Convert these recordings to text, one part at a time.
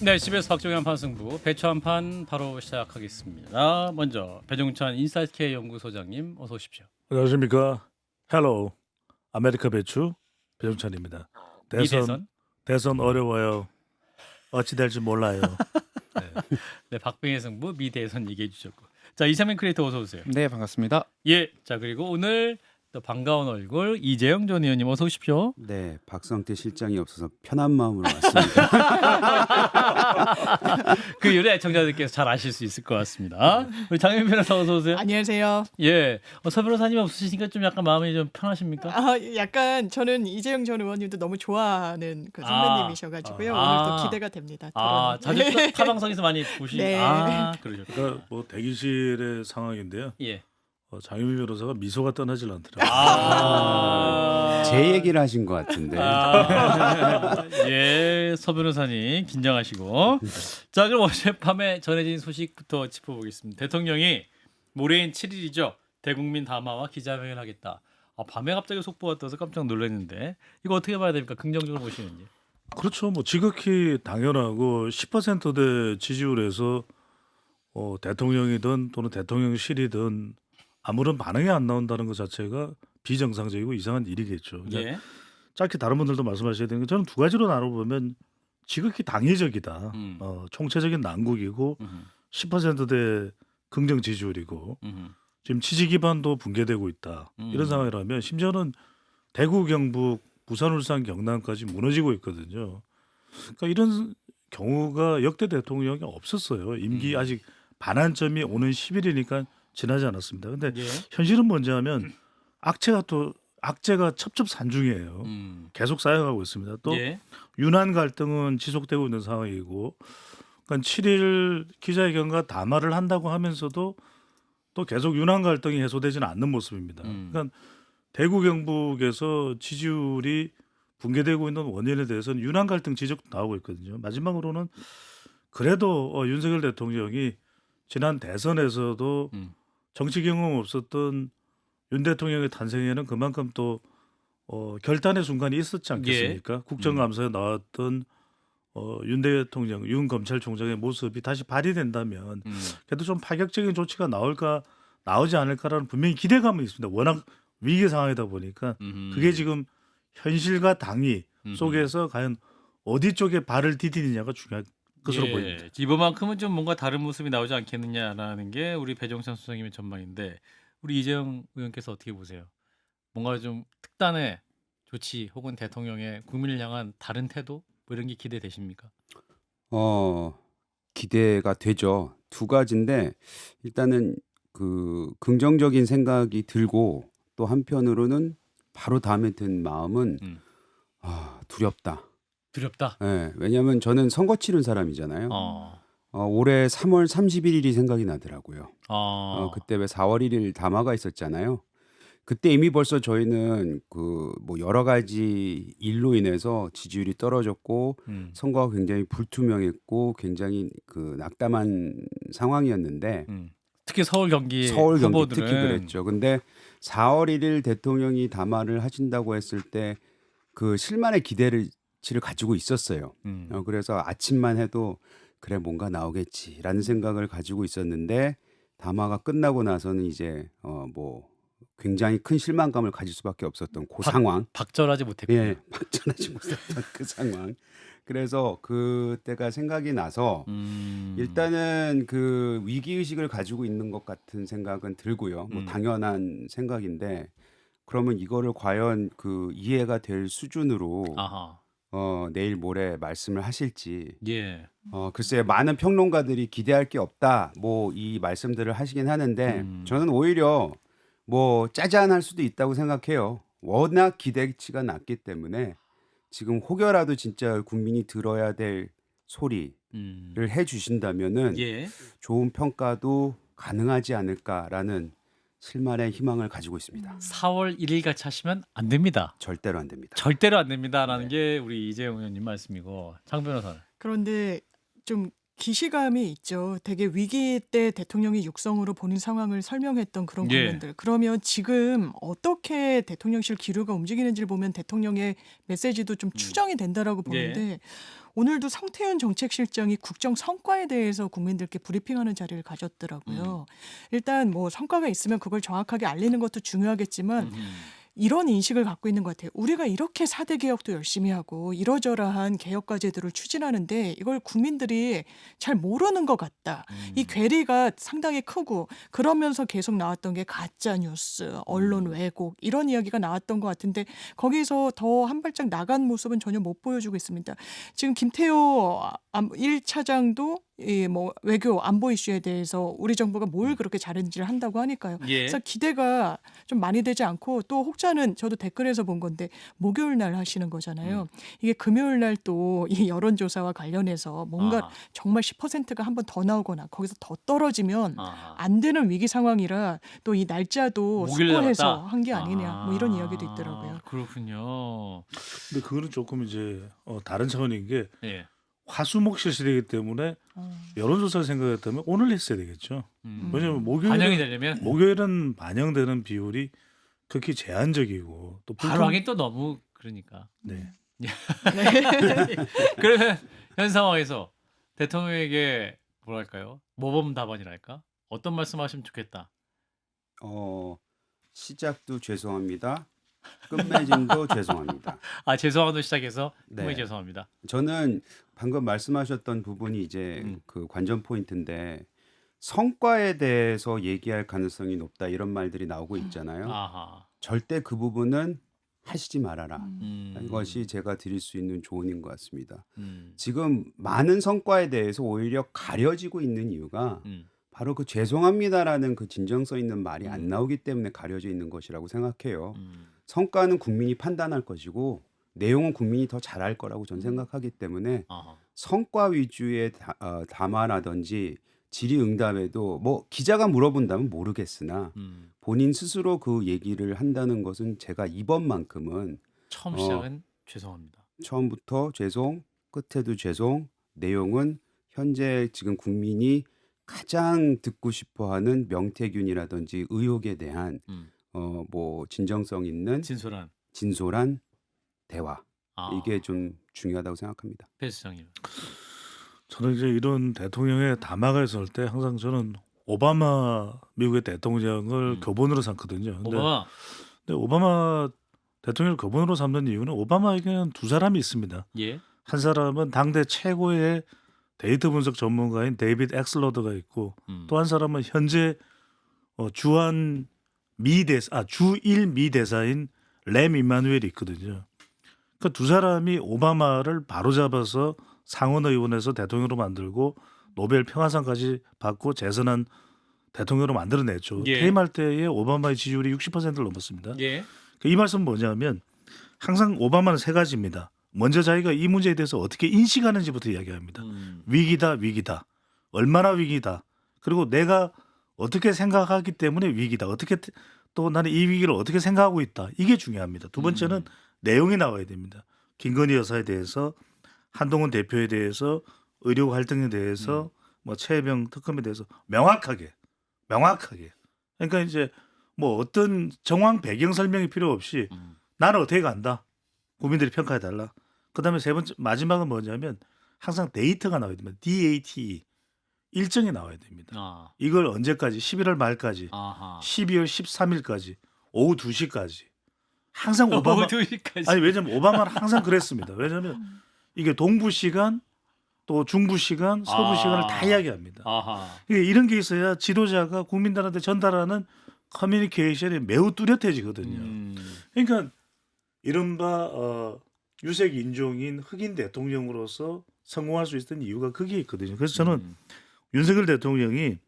네, CBS 박정현 판승부 배추 한 판 바로 시작하겠습니다. 먼저 배종찬 인사이트K 연구소장님 어서 오십시오. 안녕하십니까. 헬로 아메리카 배추 배종찬입니다. 미대선. 대선 어려워요. 어찌 될지 몰라요. 네, 박빙의 승부 미대선 얘기해 주셨고. 자, 이상민 크리에이터 어서 오세요. 네, 반갑습니다. 예. 자, 그리고 오늘 또 반가운 얼굴 이재영 전 의원님 어서 오십시오. 네, 박성태 실장이 없어서 편한 마음으로 왔습니다. 그 요리 애청자들께서 잘 아실 수 있을 것 같습니다. 우리 장현 변호사 어서 오세요. 안녕하세요. 예. 서 변호사님 없으시니까 좀 약간 마음이 좀 편하십니까? 약간 저는 이재영 전 의원님도 너무 좋아하는 그 선배님이셔가지고요. 오늘 또 기대가 됩니다. 자주 토론은. 타방송에서 많이 보시. 네. 그러죠. 그러니까 뭐 대기실의 상황인데요. 예. 장유미 변호사가 미소가 떠나질 않더라고요. 제 얘기를 하신 것 같은데. 예, 서 변호사님 긴장하시고. 자, 그럼 어젯밤에 전해진 소식부터 짚어보겠습니다. 대통령이 모레인 7일이죠. 대국민 담화와 기자회견을 하겠다. 밤에 갑자기 속보가 떠서 깜짝 놀랐는데 이거 어떻게 봐야 됩니까? 긍정적으로 보시는지. 그렇죠. 뭐 지극히 당연하고 10%대 지지율에서 대통령이든 또는 대통령실이든 아무런 반응이 안 나온다는 것 자체가 비정상적이고 이상한 일이겠죠. 그러니까 예. 짧게 다른 분들도 말씀하셔야 되는 게 저는 두 가지로 나눠보면 지극히 당위적이다. 총체적인 난국이고 10%대 긍정 지지율이고 지금 지지 기반도 붕괴되고 있다. 이런 상황이라면 심지어는 대구, 경북, 부산, 울산, 경남까지 무너지고 있거든요. 그러니까 이런 경우가 역대 대통령이 없었어요. 임기 아직 반환점이 오는 10일이니까 지나지 않았습니다. 근데 예. 현실은 뭔지 하면 악재가 첩첩산중이에요. 계속 쌓여가고 있습니다. 또 예. 유난 갈등은 지속되고 있는 상황이고, 그러니까 7일 기자회견과 담화를 한다고 하면서도 또 계속 유난 갈등이 해소되지는 않는 모습입니다. 그러니까 대구 경북에서 지지율이 붕괴되고 있는 원인에 대해서는 유난 갈등 지적도 나오고 있거든요. 마지막으로는 그래도 윤석열 대통령이 지난 대선에서도 정치 경험 없었던 윤 대통령의 탄생에는 그만큼 또 결단의 순간이 있었지 않겠습니까? 국정감사에 나왔던 윤 대통령, 윤 검찰총장의 모습이 다시 발휘된다면 그래도 좀 파격적인 조치가 나오지 않을까라는 분명히 기대감은 있습니다. 워낙 위기 상황이다 보니까 그게 지금 현실과 당위 속에서 과연 어디 쪽에 발을 디디느냐가 중요한 것으로 보입니다. 이번만큼은 좀 뭔가 다른 모습이 나오지 않겠느냐라는 게 우리 배종찬 소장님의 전망인데 우리 이재영 의원께서 어떻게 보세요? 뭔가 좀 특단의 조치 혹은 대통령의 국민을 향한 다른 태도 뭐 이런 게 기대되십니까? 기대가 되죠. 두 가지인데 일단은 그 긍정적인 생각이 들고 또 한편으로는 바로 다음에 든 마음은 두렵다. 두렵다. 네, 왜냐하면 저는 선거 치른 사람이잖아요. 올해 3월 31일이 생각이 나더라고요. 그때 왜 4월 1일 담화가 있었잖아요. 그때 이미 벌써 저희는 그 뭐 여러 가지 일로 인해서 지지율이 떨어졌고 선거가 굉장히 불투명했고 굉장히 그 낙담한 상황이었는데 특히 서울 경기 서울 경기 후보들은 특히 그랬죠. 근데 4월 1일 대통령이 담화를 하신다고 했을 때 그 실만의 기대치를 가지고 있었어요. 그래서 아침만 해도 그래 뭔가 나오겠지라는 생각을 가지고 있었는데 담화가 끝나고 나서는 이제 뭐 굉장히 큰 실망감을 가질 수밖에 없었던 그 상황. 박절하지 못했군요. 예, 발전하지 못했던 그 상황. 그래서 그때가 생각이 나서 일단은 그 위기 의식을 가지고 있는 것 같은 생각은 들고요. 뭐 당연한 생각인데 그러면 이거를 과연 그 이해가 될 수준으로 아하. 내일 모레 말씀을 하실지. 예. 글쎄요, 많은 평론가들이 기대할 게 없다. 뭐 이 말씀들을 하시긴 하는데 저는 오히려 뭐 짜잔할 수도 있다고 생각해요. 워낙 기대치가 낮기 때문에 지금 혹여라도 진짜 국민이 들어야 될 소리를 해주신다면은 예. 좋은 평가도 가능하지 않을까라는 실만의 희망을 가지고 있습니다. 4월 1일 같이 하시면 안 됩니다. 절대로 안 됩니다. 절대로 안 됩니다라는 게 우리 이재용 의원님 말씀이고 장 변호사는. 그런데 좀 기시감이 있죠. 되게 위기 때 대통령이 육성으로 보는 상황을 설명했던 그런 예. 국면들. 그러면 지금 어떻게 대통령실 기류가 움직이는지를 보면 대통령의 메시지도 좀 추정이 된다라고 보는데 오늘도 성태윤 정책실장이 국정 성과에 대해서 국민들께 브리핑하는 자리를 가졌더라고요. 일단 뭐 성과가 있으면 그걸 정확하게 알리는 것도 중요하겠지만 이런 인식을 갖고 있는 것 같아요. 우리가 이렇게 4대 개혁도 열심히 하고 이러저러한 개혁 과제들을 추진하는데 이걸 국민들이 잘 모르는 것 같다. 이 괴리가 상당히 크고 그러면서 계속 나왔던 게 가짜 뉴스, 언론 왜곡 이런 이야기가 나왔던 것 같은데 거기서 더 한 발짝 나간 모습은 전혀 못 보여주고 있습니다. 지금 김태호 1차장도 이 뭐 외교 안보 이슈에 대해서 우리 정부가 뭘 그렇게 잘했는지를 한다고 하니까요. 예. 그래서 기대가 좀 많이 되지 않고 또 혹자는 저도 댓글에서 본 건데 목요일 날 하시는 거잖아요. 이게 금요일 날 또 이 여론조사와 관련해서 뭔가 아하. 정말 10%가 한 번 더 나오거나 거기서 더 떨어지면 아하. 안 되는 위기 상황이라 또 이 날짜도 목요일에 숙고해서 나왔다? 한 게 아니냐 뭐 이런 이야기도 있더라고요. 그렇군요. 근데 그거는 조금 이제 다른 차원인 게 예. 화수목 실시되기 때문에 여론조사를 생각했다면 오늘 했어야 되겠죠. 왜냐하면 반영이 되려면 목요일은 반영되는 비율이 극히 제한적이고 또 바로 하긴 또 너무 그러니까. 네. 그러면 현 상황에서 대통령에게 뭐랄까요? 모범 답안이랄까? 어떤 말씀하시면 좋겠다. 시작도 죄송합니다. 끝맺음도 죄송합니다. 아 죄송하도 시작해서 네. 정말 죄송합니다. 저는 방금 말씀하셨던 부분이 이제 음. 그 관전 포인트인데 성과에 대해서 얘기할 가능성이 높다 이런 말들이 나오고 있잖아요. 아하. 절대 그 부분은 하시지 말아라. 음. 이것이 제가 드릴 수 있는 조언인 것 같습니다. 음. 지금 많은 성과에 대해서 오히려 가려지고 있는 이유가 음. 바로 그 죄송합니다라는 그 진정성 있는 말이 안 나오기 때문에 가려져 있는 것이라고 생각해요. 성과는 국민이 판단할 것이고 내용은 국민이 더 잘할 거라고 저는 생각하기 때문에 아하. 성과 위주의 담화라든지 질의응답에도 뭐 기자가 물어본다면 모르겠으나 본인 스스로 그 얘기를 한다는 것은 제가 이번만큼은 처음 시작은 죄송합니다. 처음부터 죄송, 끝에도 죄송, 내용은 현재 지금 국민이 가장 듣고 싶어하는 명태균이라든지 의혹에 대한 뭐 진정성 있는 진솔한 대화 아. 이게 좀 중요하다고 생각합니다. 배 수장님. 저는 이제 이런 대통령의 담화가 있을 때 항상 저는 오바마 미국의 대통령을 교본으로 삼거든요. 근데 오바마 대통령을 교본으로 삼는 이유는 오바마에게는 두 사람이 있습니다. 예. 한 사람은 당대 최고의 데이터 분석 전문가인 데이비드 엑슬러드가 있고 또 한 사람은 현재 주일 미 대사인 램 이마누엘이 있거든요. 그러니까 두 사람이 오바마를 바로잡아서 상원의원에서 대통령으로 만들고 노벨 평화상까지 받고 재선한 대통령으로 만들어냈죠. 예. 퇴임할 때에 오바마의 지지율이 60%를 넘었습니다. 예. 이 말씀은 뭐냐면 항상 오바마는 세 가지입니다. 먼저 자기가 이 문제에 대해서 어떻게 인식하는지부터 이야기합니다. 위기다. 얼마나 위기다. 그리고 내가 어떻게 생각하기 때문에 위기다. 어떻게 또 나는 이 위기를 어떻게 생각하고 있다. 이게 중요합니다. 두 번째는 내용이 나와야 됩니다. 김건희 여사에 대해서 한동훈 대표에 대해서 의료 갈등에 대해서 뭐 최혜병 특검에 대해서 명확하게. 그러니까 이제 뭐 어떤 정황 배경 설명이 필요 없이 나는 어떻게 간다. 국민들이 평가해 달라. 그다음에 세 번째 마지막은 뭐냐면 항상 데이터가 나와야 됩니다. DATE 일정이 나와야 됩니다. 이걸 언제까지 11월 말까지 아하. 12월 13일까지 오후 2시까지 항상 오바마 2시까지. 아니 왜냐면 오바마는 항상 그랬습니다. 왜냐면 이게 동부 시간 또 중부 시간 서부 시간을 다 이야기합니다. 아하. 이런 게 있어야 지도자가 국민들한테 전달하는 커뮤니케이션이 매우 뚜렷해지거든요. 그러니까 이른바 유색 인종인 흑인 대통령으로서 성공할 수 있었던 이유가 그게 있거든요. 그래서 저는 윤석열 대통령이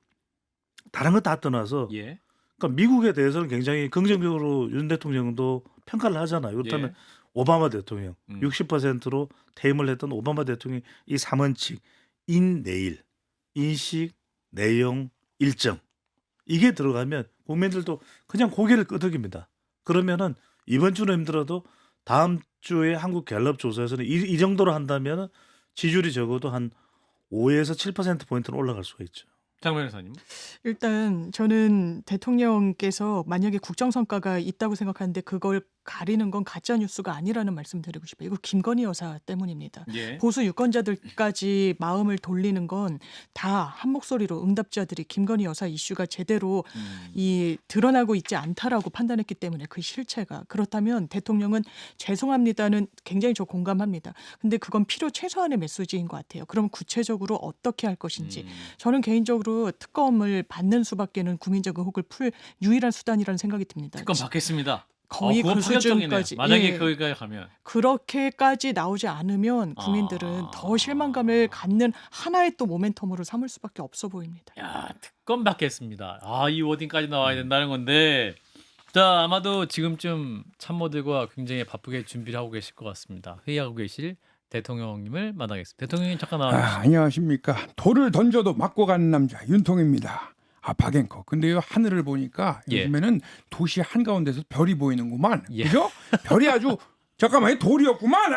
다른 거 다 떠나서 예. 그러니까 미국에 대해서는 굉장히 긍정적으로 윤 대통령도 평가를 하잖아요. 그렇다면 오바마 대통령 60%로 퇴임을 했던 오바마 대통령이 이 3원칙 인내일, 인식, 내용, 일정 이게 들어가면 국민들도 그냥 고개를 끄덕입니다. 그러면은 이번 주는 힘들어도 다음 주에 한국 갤럽 조사에서는 이 정도로 한다면 지지율이 적어도 한 5에서 7% 포인트는 올라갈 수가 있죠. 장 변호사님. 일단 저는 대통령께서 만약에 국정 성과가 있다고 생각하는데 그걸 가리는 건 가짜 뉴스가 아니라는 말씀 드리고 싶어요. 이거 김건희 여사 때문입니다. 예. 보수 유권자들까지 마음을 돌리는 건 다 한 목소리로 응답자들이 김건희 여사 이슈가 제대로 이 드러나고 있지 않다라고 판단했기 때문에 그 실체가 그렇다면 대통령은 죄송합니다는 굉장히 저 공감합니다. 근데 그건 필요 최소한의 메시지인 것 같아요. 그럼 구체적으로 어떻게 할 것인지 저는 개인적으로 특검을 받는 수밖에는 국민적 의혹을 풀 유일한 수단이라는 생각이 듭니다. 특검 받겠습니다. 거의 그건 그 파격적이네요. 수준까지 만약에 예. 거기까지 가면 그렇게까지 나오지 않으면 국민들은 더 실망감을 갖는 하나의 또 모멘텀으로 삼을 수밖에 없어 보입니다. 야, 특검 받겠습니다. 이 워딩까지 나와야 된다는 건데. 자, 아마도 지금쯤 참모들과 굉장히 바쁘게 준비를 하고 계실 것 같습니다. 회의하고 계실 대통령님을 만나겠습니다. 대통령님 잠깐 나와주시죠. 안녕하십니까. 돌을 던져도 맞고 가는 남자 윤통입니다. 박앵커. 근데요 하늘을 보니까 예. 요즘에는 도시 한가운데서 별이 보이는구만. 예. 그죠? 별이 아주 잠깐만 돌이었구만.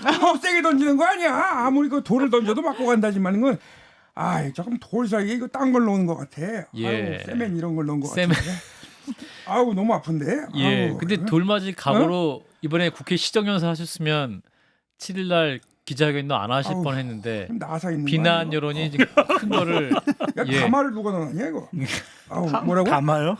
너무 세게 던지는 거 아니야? 아무리 그 돌을 던져도 맞고 간다지만 이건 잠깐 돌 사이에 이거 딴 걸 넣은 것 같아. 예. 세멘 이런 걸 넣은 것 세멘. 같은데. 너무 아픈데. 예. 근데 돌맞이 각오로 이번에 국회 시정연설 하셨으면 7일 날 기자회견도 안 하실 아우, 뻔했는데 나사 있는 비난 거 여론이 지금 큰 거를 야, 예. 담화를 누가 넣었냐 이거? 뭐라고? 담아요?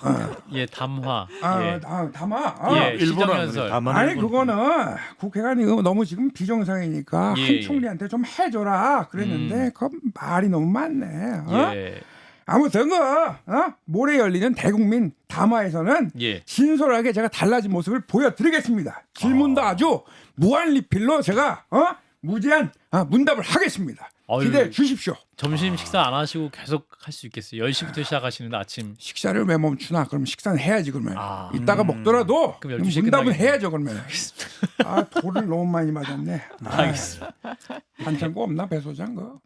예, 담화. 예. 담화. 예, 일본어 안 시정연설. 그래요. 담아는 아니 일본어. 그거는 국회가 이거 너무 지금 비정상이니까 예, 한 예. 총리한테 좀 해줘라 그랬는데 그 말이 너무 많네. 예. 아무튼 모레 열리는 대국민 담화에서는 예. 진솔하게 제가 달라진 모습을 보여드리겠습니다. 질문도 아주 무한 리필로 제가 무제한 문답을 하겠습니다. 아유. 기대해 주십시오. 점심 식사 안 하시고 계속 할 수 있겠어요. 10시부터 시작하시는데 아침. 식사를 왜 멈추나? 그럼 식사는 해야지 그러면. 아. 이따가 먹더라도 그럼 12시에 문답은 끝나겠네. 해야죠 그러면. 돌을 너무 많이 맞았네. 알겠습니다. 반창고 없나 배소장 거?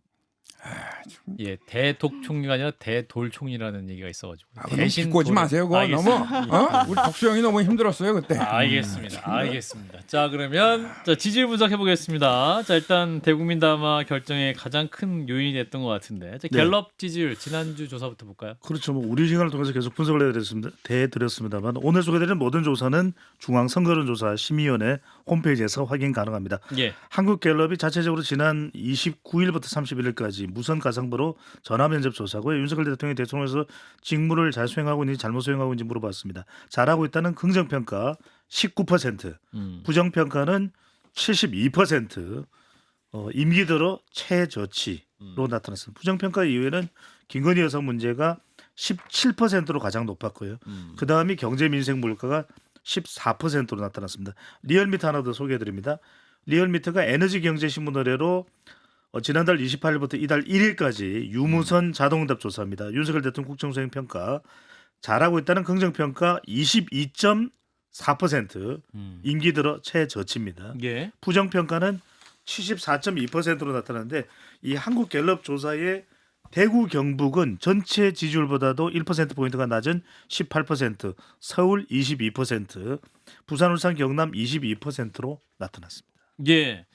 예, 대독 총리가 아니라 대돌 총리라는 얘기가 있어가지고 너무 비꼬지 돌을- 마세요. 그거 너무 알겠습니다. 우리 덕수 형이 너무 힘들었어요 그때. 알겠습니다. 자, 그러면 지지율 분석해 보겠습니다. 자, 일단 대국민 담화 결정에 가장 큰 요인이 됐던 것 같은데 자, 갤럽 지지율 지난주 조사부터 볼까요? 그렇죠. 우리 시간을 통해서 계속 분석을 해드렸습니다만 오늘 소개드린 모든 조사는 중앙선거론조사 심의위원회 홈페이지에서 확인 가능합니다. 예, 한국갤럽이 자체적으로 지난 29일부터 31일까지 무선 가상보로 전화 면접 조사고요. 윤석열 대통령이 대통령에서 직무를 잘 수행하고 있는지 잘못 수행하고 있는지 물어봤습니다. 잘하고 있다는 긍정평가 19%, 부정평가는 72%, 임기 들어 최저치로 나타났습니다. 부정평가 이후에는 김건희 여사 문제가 17%로 가장 높았고요. 그 다음이 경제 민생 물가가 14%로 나타났습니다. 리얼미터 하나 더 소개해드립니다. 리얼미터가 에너지경제신문 의뢰로 지난달 28일부터 이달 1일까지 유무선 자동응답 조사입니다. 윤석열 대통령 국정수행 평가 잘하고 있다는 긍정평가 22.4%, 임기 들어 최저치입니다. 예, 부정평가는 74.2%로 나타나는데 이 한국갤럽 조사의 대구 경북은 전체 지지율보다도 1%포인트가 낮은 18%, 서울 22%, 부산 울산 경남 22%로 나타났습니다. 예.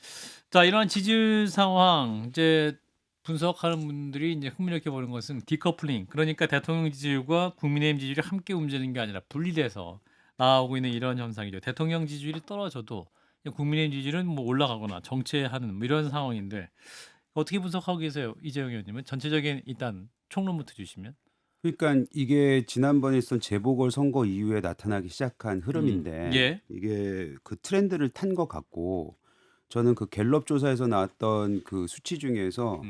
자, 이런 지지율 상황 이제 분석하는 분들이 이제 흥미롭게 보는 것은 디커플링, 그러니까 대통령 지지율과 국민의힘 지지율이 함께 움직이는 게 아니라 분리돼서 나오고 있는 이런 현상이죠. 대통령 지지율이 떨어져도 국민의힘 지지율은 뭐 올라가거나 정체하는 뭐 이런 상황인데 어떻게 분석하고 계세요, 이재용 의원님은? 전체적인 일단 총론부터 주시면. 그러니까 이게 지난번에 있었던 재보궐 선거 이후에 나타나기 시작한 흐름인데 예. 이게 그 트렌드를 탄 것 같고 저는 그 갤럽 조사에서 나왔던 그 수치 중에서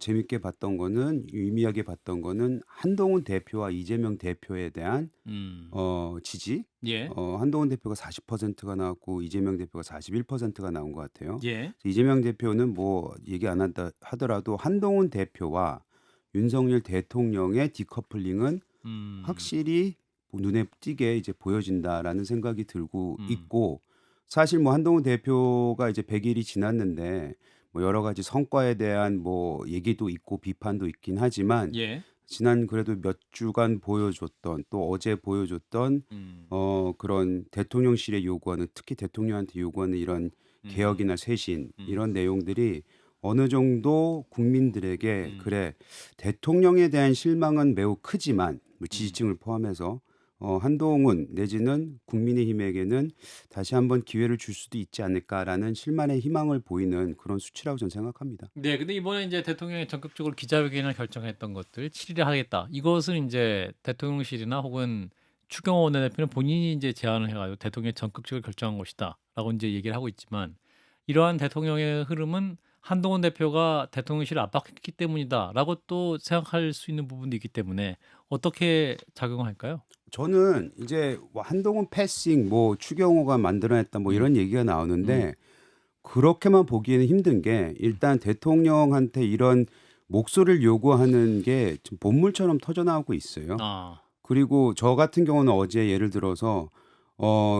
재밌게 봤던 거는 유의미하게 봤던 거는 한동훈 대표와 이재명 대표에 대한 지지. 예. 한동훈 대표가 40%가 나왔고 이재명 대표가 41%가 나온 것 같아요. 예. 이재명 대표는 뭐 얘기 안 한다 하더라도 한동훈 대표와 윤석열 대통령의 디커플링은 확실히 눈에 띄게 이제 보여진다라는 생각이 들고 있고 사실 뭐 한동훈 대표가 이제 100일이 지났는데 뭐 여러 가지 성과에 대한 뭐 얘기도 있고 비판도 있긴 하지만 예. 지난 그래도 몇 주간 보여줬던 또 어제 보여줬던 그런 대통령실에 요구하는 특히 대통령한테 요구하는 이런 개혁이나 쇄신 이런 내용들이 어느 정도 국민들에게 그래 대통령에 대한 실망은 매우 크지만 뭐 지지층을 포함해서 한동훈 내지는 국민의힘에게는 다시 한번 기회를 줄 수도 있지 않을까라는 실만의 희망을 보이는 그런 수치라고 저는 생각합니다. 네, 근데 이번에 이제 대통령이 적극적으로 기자회견을 결정했던 것들 7일에 하겠다. 이것은 이제 대통령실이나 혹은 추경호 원내대표는 본인이 이제 제안을 해가지고 대통령이 적극적으로 결정한 것이다라고 이제 얘기를 하고 있지만 이러한 대통령의 흐름은 한동훈 대표가 대통령실을 압박했기 때문이다라고 또 생각할 수 있는 부분도 있기 때문에 어떻게 작용할까요? 저는 이제 한동훈 패싱, 뭐 추경호가 만들어냈다, 뭐 이런 얘기가 나오는데 그렇게만 보기에는 힘든 게 일단 대통령한테 이런 목소리를 요구하는 게 지금 본물처럼 터져나오고 있어요. 아, 그리고 저 같은 경우는 어제 예를 들어서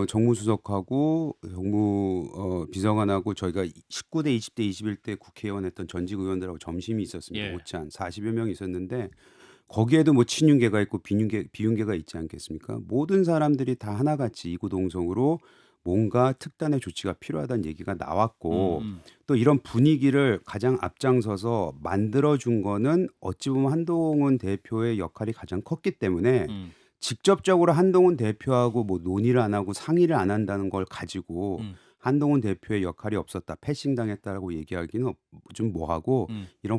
정무수석하고 정무 비서관하고 저희가 19대, 20대, 21대 국회의원 했던 전직 의원들하고 점심이 있었습니다. 예. 오찬 40여 명 있었는데 거기에도 뭐 친윤계가 있고 비윤계가 있지 않겠습니까? 모든 사람들이 다 하나같이 이구동성으로 뭔가 특단의 조치가 필요하다는 얘기가 나왔고 또 이런 분위기를 가장 앞장서서 만들어준 거는 어찌 보면 한동훈 대표의 역할이 가장 컸기 때문에 직접적으로 한동훈 대표하고 뭐 논의를 안 하고 상의를 안 한다는 걸 가지고 한동훈 대표의 역할이 없었다, 패싱당했다라고 얘기하기는 좀 뭐하고 이런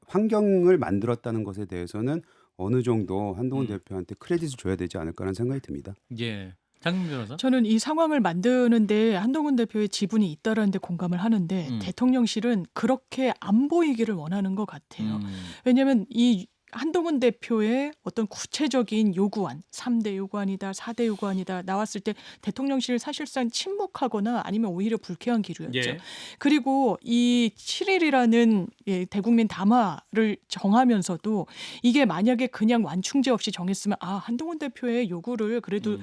환경을 만들었다는 것에 대해서는 어느 정도 한동훈 대표한테 크레딧을 줘야 되지 않을까라는 생각이 듭니다. 예. 장민 변호사? 저는 이 상황을 만드는데 한동훈 대표의 지분이 있다라는 데 공감을 하는데 대통령실은 그렇게 안 보이기를 원하는 것 같아요. 왜냐하면 이 한동훈 대표의 어떤 구체적인 요구안, 3대 요구안이다, 4대 요구안이다 나왔을 때 대통령실 사실상 침묵하거나 아니면 오히려 불쾌한 기류였죠. 예. 그리고 이 7일이라는 대국민 담화를 정하면서도 이게 만약에 그냥 완충제 없이 정했으면 한동훈 대표의 요구를 그래도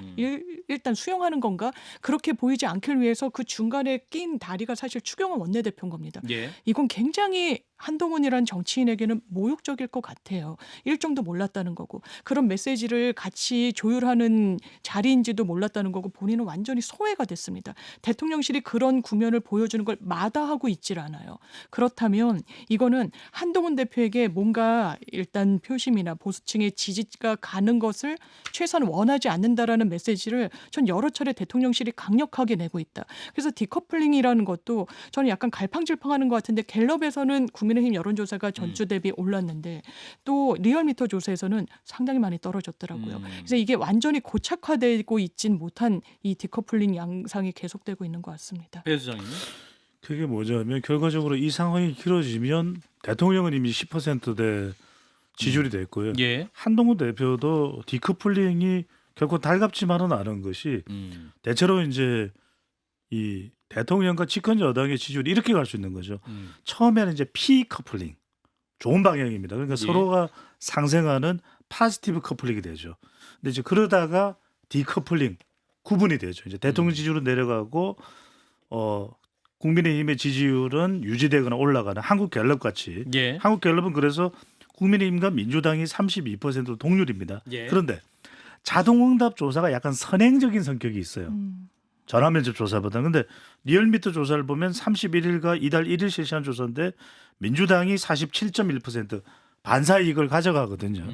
일단 수용하는 건가? 그렇게 보이지 않길 위해서 그 중간에 낀 다리가 사실 추경호 원내대표인 겁니다. 예. 이건 굉장히 한동훈이란 정치인에게는 모욕적일 것 같아요. 일정도 몰랐다는 거고 그런 메시지를 같이 조율하는 자리인지도 몰랐다는 거고 본인은 완전히 소외가 됐습니다. 대통령실이 그런 국면을 보여주는 걸 마다하고 있질 않아요. 그렇다면 이거는 한동훈 대표에게 뭔가 일단 표심이나 보수층의 지지가 가는 것을 최소한 원하지 않는다라는 메시지를 전 여러 차례 대통령실이 강력하게 내고 있다. 그래서 디커플링이라는 것도 저는 약간 갈팡질팡하는 것 같은데 갤럽에서는 국민의힘 여론조사가 전주 대비 올랐는데 또 리얼미터 조사에서는 상당히 많이 떨어졌더라고요. 그래서 이게 완전히 고착화되고 있진 못한 이 디커플링 양상이 계속되고 있는 것 같습니다. 배 수장님? 그게 뭐냐면 결과적으로 이 상황이 길어지면 대통령은 이미 10%대 지지율이 됐고요. 예. 한동훈 대표도 디커플링이 결코 달갑지만은 않은 것이 대체로 이제 이 대통령과 집권 여당의 지지율이 이렇게 갈 수 있는 거죠. 처음에는 이제 피커플링 좋은 방향입니다. 그러니까 예. 서로가 상생하는 파지티브 커플링이 되죠. 근데 이제 그러다가 디커플링 구분이 되죠. 이제 대통령 지지율은 내려가고 국민의힘의 지지율은 유지되거나 올라가는 한국갤럽 같이. 예. 한국갤럽은 그래서 국민의힘과 민주당이 32% 동률입니다. 예. 그런데 자동응답 조사가 약간 선행적인 성격이 있어요. 전화면접 조사보다. 근데 리얼미터 조사를 보면 31일과 이달 1일 실시한 조사인데 민주당이 47.1% 반사 이익을 가져가거든요.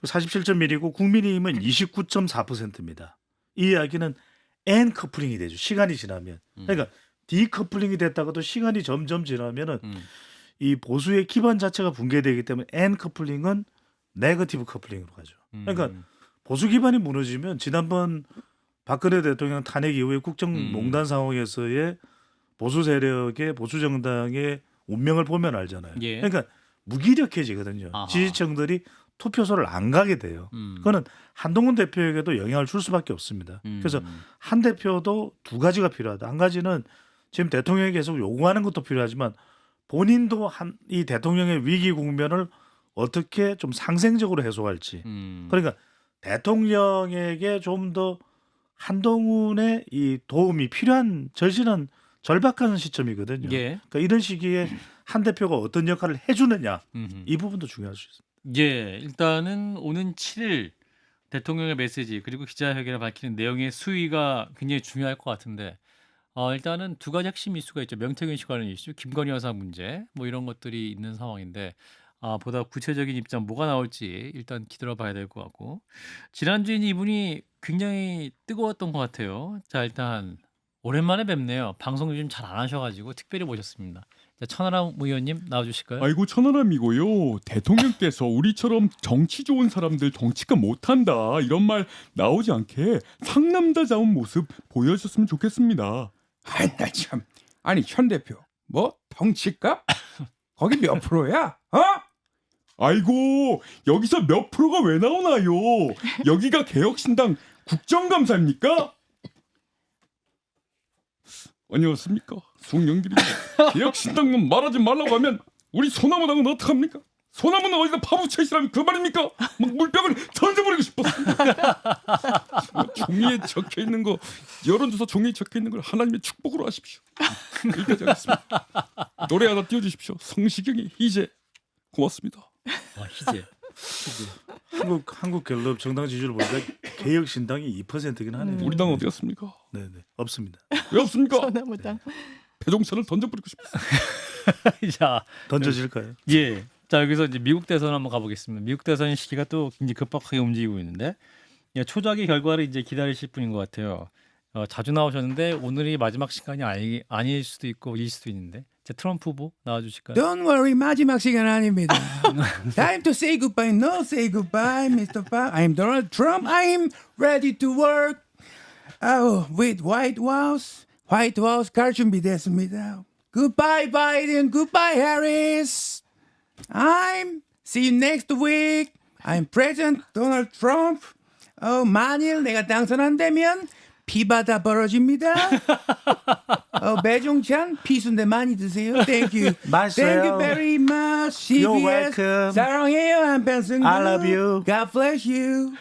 47.1이고 국민의힘은 29.4%입니다. 이 이야기는 N 커플링이 되죠. 시간이 지나면. 그러니까 디커플링이 됐다가도 시간이 점점 지나면은 이 보수의 기반 자체가 붕괴되기 때문에 N 커플링은 네거티브 커플링으로 가죠. 그러니까 보수 기반이 무너지면 지난번 박근혜 대통령 탄핵 이후에 국정농단 상황에서의 보수 세력의 보수 정당의 운명을 보면 알잖아요. 예. 그러니까 무기력해지거든요. 아하. 지지층들이 투표소를 안 가게 돼요. 그거는 한동훈 대표에게도 영향을 줄 수밖에 없습니다. 그래서 한 대표도 두 가지가 필요하다. 한 가지는 지금 대통령이 계속 요구하는 것도 필요하지만 본인도 이 대통령의 위기 국면을 어떻게 좀 상생적으로 해소할지. 그러니까 대통령에게 좀 더 한동훈의 이 도움이 필요한 절실한 절박한 시점이거든요. 예. 그러니까 이런 시기에 한 대표가 어떤 역할을 해주느냐 이 부분도 중요할 수 있습니다. 예, 일단은 오는 7일 대통령의 메시지 그리고 기자회견을 밝히는 내용의 수위가 굉장히 중요할 것 같은데 일단은 두 가지 핵심 이슈가 있죠. 명태균 씨 관련 이슈, 김건희 여사 문제 뭐 이런 것들이 있는 상황인데 보다 구체적인 입장 뭐가 나올지 일단 기다려봐야 될 것 같고 지난주에 이분이 굉장히 뜨거웠던 것 같아요. 자 일단 오랜만에 뵙네요. 방송 요즘 잘 안 하셔가지고 특별히 모셨습니다. 자, 천하람 의원님 나와주실까요? 아이고 천하람이고요. 대통령께서 우리처럼 정치 좋은 사람들 정치가 못한다 이런 말 나오지 않게 상남자다운 모습 보여주셨으면 좋겠습니다. 아이 나 참. 아니 현 대표 뭐 덩치값? 거기 몇 프로야? 어? 아이고 여기서 몇 프로가 왜 나오나요? 여기가 개혁신당 국정감사입니까? 안녕하십니까 송영길입니다. 개혁신당은 말하지 말라고 하면 우리 소나무당은 어떡합니까? 소나무는 어디다 파묻혀있으라면 그 말입니까? 막 물병을 던져버리고 싶었습니다. 종이에 적혀있는 거 여론조사 종이에 적혀있는 걸 하나님의 축복으로 하십시오. 여기까지 하겠습니다. 노래 하나 띄워주십시오. 성시경의 희재. 고맙습니다. 희재. 한국 갤럽 정당 지지율 보니까 개혁신당이 2%긴 하네요. 우리 당 어디 갔습니까? 네네 없습니다. 왜 없습니까? 소나무당. 배종찬을 던져버리고 싶습니다. 자, 던져질까요? 예. 자 여기서 이제 미국 대선 한번 가보겠습니다. 미국 대선 시기가 또 굉장히 급박하게 움직이고 있는데 초작의 결과를 이제 기다리실 분인 것 같아요. 자주 나오셨는데 오늘이 마지막 시간이 아닐 수도 있고 일 수도 있는데 자, 트럼프 후보 나와주실까요? Don't worry, 마지막 시간 아닙니다. Time to say goodbye. No, say goodbye, Mr. Park. I'm Donald Trump. I'm ready to work. With White House. White House 갈 준비됐습니다. Goodbye, Biden. Goodbye, Harris. See you next week. I'm President Donald Trump. 만일 내가 당선 안 되면 피바다 벌어집니다. 배종찬 피순대 많이 드세요. Thank you. 맛있어요. Thank you very much. You're CBS welcome. 사랑해요 한편승. I love you. God bless you.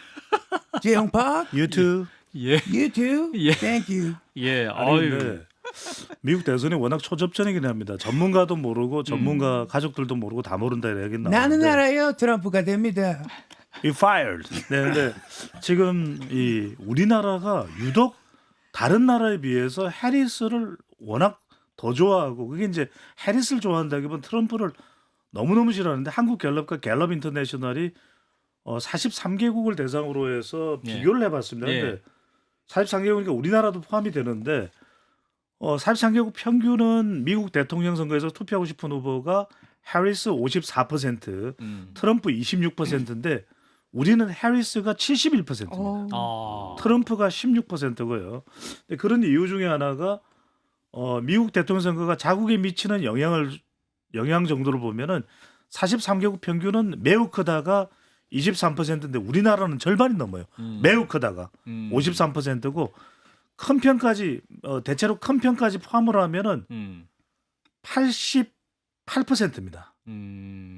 재용팍. You too. 예. You too. 예. Thank you. 예. 아니 근데 미국 대선이 워낙 초접전이긴 합니다. 전문가도 모르고 전문가 가족들도 모르고 다 모른다 이야기 나오는데 나는 알아요. 트럼프가 됩니다. You fired. 네, 근데 지금 이 우리나라가 유독 다른 나라에 비해서 해리스를 워낙 더 좋아하고 그게 이제 해리스를 좋아한다기보다 트럼프를 너무너무 싫어하는데 한국 갤럽과 갤럽 인터내셔널이 43개국을 대상으로 해서 비교를 해봤습니다. 예. 근데 43개국이니까 우리나라도 포함이 되는데 43개국 평균은 미국 대통령 선거에서 투표하고 싶은 후보가 해리스 54%, 트럼프 26%인데 우리는 해리스가 71%입니다. 트럼프가 16%고요. 근데 그런 이유 중에 하나가 미국 대통령 선거가 자국에 미치는 영향 정도를 보면은 43개국 평균은 매우 크다가 23%인데 우리나라는 절반이 넘어요. 매우 크다가 53%고 큰 편까지 대체로 큰 편까지 포함을 하면은 88%입니다.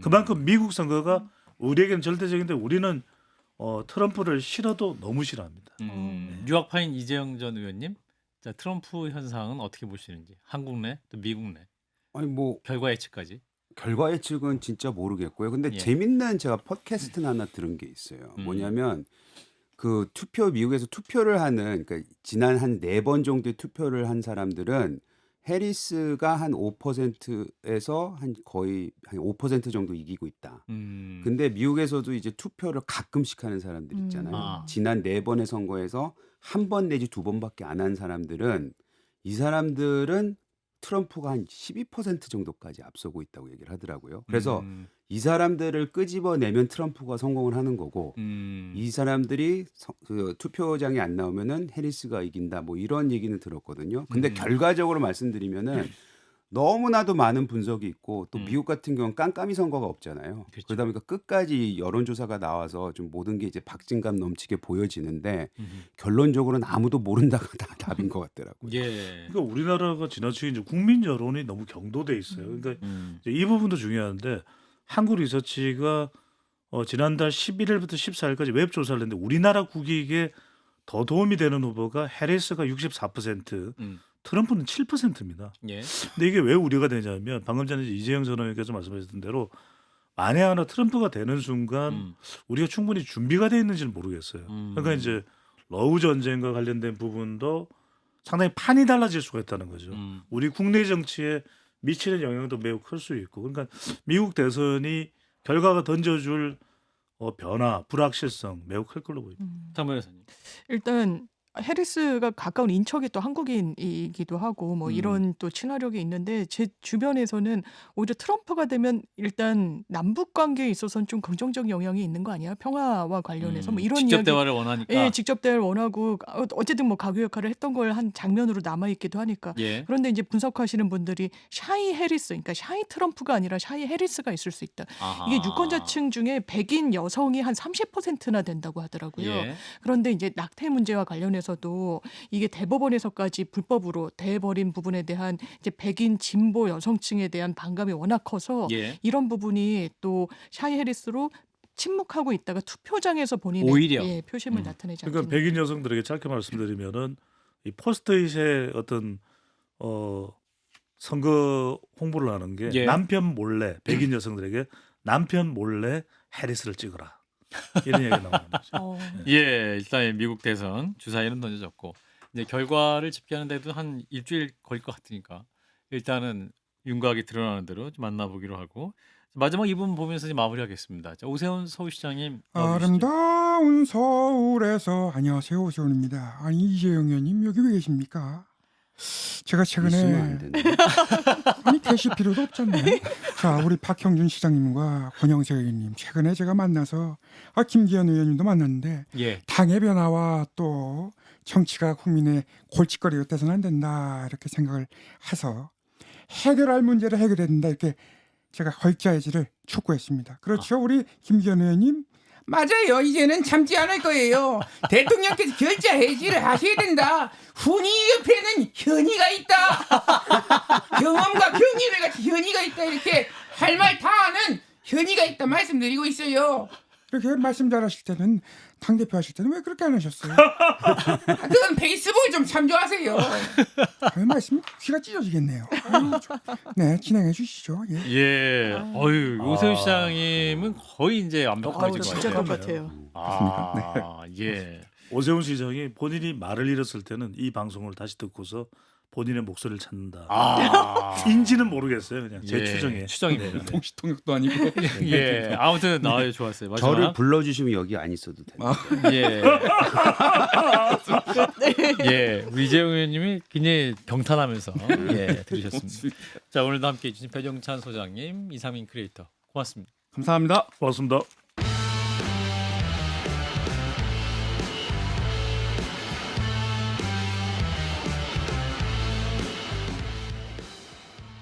그만큼 미국 선거가 우리에게는 절대적인데 우리는 트럼프를 싫어도 너무 싫어합니다. 유학파인 이재영 전 의원님, 자 트럼프 현상은 어떻게 보시는지 한국 내 또 미국 내 아니 뭐 결과 예측까지. 결과 예측은 진짜 모르겠고요. 근데 예. 재밌는 제가 팟캐스트 하나 들은 게 있어요. 뭐냐면 그 미국에서 투표를 하는 그러니까 지난 한 4번 정도의 투표를 한 사람들은 해리스가 한 5%에서 거의 한 5% 정도 이기고 있다. 근데 미국에서도 이제 투표를 가끔씩 하는 사람들 있잖아요. 지난 4번의 선거에서 한 번 내지 2번밖에 안 한 사람들은 이 사람들은 트럼프가 한 12% 정도까지 앞서고 있다고 얘기를 하더라고요. 그래서 이 사람들을 끄집어내면 트럼프가 성공을 하는 거고 이 사람들이 그 투표장에 안 나오면은 해리스가 이긴다 뭐 이런 얘기는 들었거든요. 근데 결과적으로 말씀드리면은 너무나도 많은 분석이 있고 또 미국 같은 경우는 깜깜이 선거가 없잖아요. 그렇죠. 그러다 보니까 끝까지 여론조사가 나와서 좀 모든 게 이제 박진감 넘치게 보여지는데 결론적으로는 아무도 모른다가 다 답인 것 같더라고요. 예. 그러니까 우리나라가 지나치게 이제 국민 여론이 너무 경도돼 있어요. 그러니까 이제 이 부분도 중요한데 한국 리서치가 지난달 11일부터 14일까지 웹 조사를 했는데 우리나라 국익에 더 도움이 되는 후보가 해리스가 64%, 트럼프는 7%입니다. 예. 근데 이게 왜 우려가 되냐면 방금 전에 이재영 전 의원께서 말씀하셨던 대로 만에 하나 트럼프가 되는 순간 우리가 충분히 준비가 돼 있는지는 모르겠어요. 그러니까 이제 러우 전쟁과 관련된 부분도 상당히 판이 달라질 수가 있다는 거죠. 우리 국내 정치에 미치는 영향도 매우 클 수 있고, 그러니까 미국 대선이 결과가 던져줄 변화, 불확실성 매우 클 걸로 보입니다. 장모 여사님. 일단 해리스가 가까운 인척이 또 한국인이기도 하고 뭐 이런 또 친화력이 있는데 제 주변에서는 오히려 트럼프가 되면 일단 남북 관계에 있어서는 좀 긍정적 영향이 있는 거 아니야? 평화와 관련해서 뭐 이런 직접 이야기. 대화를 원하니까. 예, 직접 대화를 원하고 어쨌든 뭐 가교 역할을 했던 걸 한 장면으로 남아 있기도 하니까. 예. 그런데 이제 분석하시는 분들이 샤이 해리스, 그러니까 샤이 트럼프가 아니라 샤이 해리스가 있을 수 있다. 아하. 이게 유권자층 중에 백인 여성이 한 30%나 된다고 하더라고요. 예. 그런데 이제 낙태 문제와 관련해서도 이게 대법원에서까지 불법으로 대버린 부분에 대한 이제 백인 진보 여성층에 대한 반감이 워낙 커서 예. 이런 부분이 또 샤이 해리스로 침묵하고 있다가 투표장에서 본인의 오히려. 예, 표심을 나타내지 그러니까 않겠나. 백인 여성들에게 짧게 말씀드리면은 이 포스트잇의 어떤 선거 홍보를 하는 게 예. 남편 몰래 백인 여성들에게 남편 몰래 해리스를 찍어라 이런 얘기가 나오는 거죠. 예, 일단 미국 대선 주사위는 던져졌고 이제 결과를 집계하는 데도 한 일주일 걸릴 것 같으니까 일단은 윤곽이 드러나는 대로 좀 만나보기로 하고 마지막 이분 보면서 이제 마무리하겠습니다. 자, 오세훈 서울시장님 나와주시죠. 아름다운 서울에서 안녕하세요, 오세훈입니다. 아니 이재용 의원님 여기 왜 계십니까? 제가 있으면 최근에 안 되는데. 아니 계실 필요도 없잖아요. 자, 우리 박형준 시장님과 권영세 의원님 최근에 제가 만나서 김기현 의원님도 만났는데 예. 당의 변화와 또 정치가 국민의 골칫거리가 돼서는 안 된다 이렇게 생각을 해서 해결할 문제를 해결해야 된다 이렇게 제가 헐자해지를 촉구했습니다. 그렇죠, 우리 김기현 의원님? 맞아요. 이제는 참지 않을 거예요. 대통령께서 결자 해지를 하셔야 된다. 훈이 옆에는 현이가 있다. 경험과 경륜을 같이 현이가 있다. 이렇게 할 말 다 아는 현이가 있다 말씀드리고 있어요. 이렇게 말씀 잘하실 때는 당대표 하실 때는 왜 그렇게 안 하셨어요? 그건 페이스북을 좀 참조하세요. 말씀 귀가 찢어지겠네요. 네, 진행해 주시죠. 예. 예. 어유 오세훈 시장님은 거의 이제 완벽하신 것 진짜 같아요. 똑같아요. 아, 예. 오세훈 시장이 본인이 말을 잃었을 때는 이 방송을 다시 듣고서 본인의 목소리를 찾는다. 아, 인지는 모르겠어요. 그냥 제 예, 추정에. 추정입니다. 통시통역도 아니고. 예. 아무튼 좋았어요. 마지막. 저를 불러주시면 여기 안 있어도 됩니다. 예. 예. 우리 이재용 의원님이 굉장히 경탄하면서 예, 들으셨습니다. 자, 오늘도 함께 해주신 배정찬 소장님, 이상민 크리에이터 고맙습니다. 감사합니다. 고맙습니다.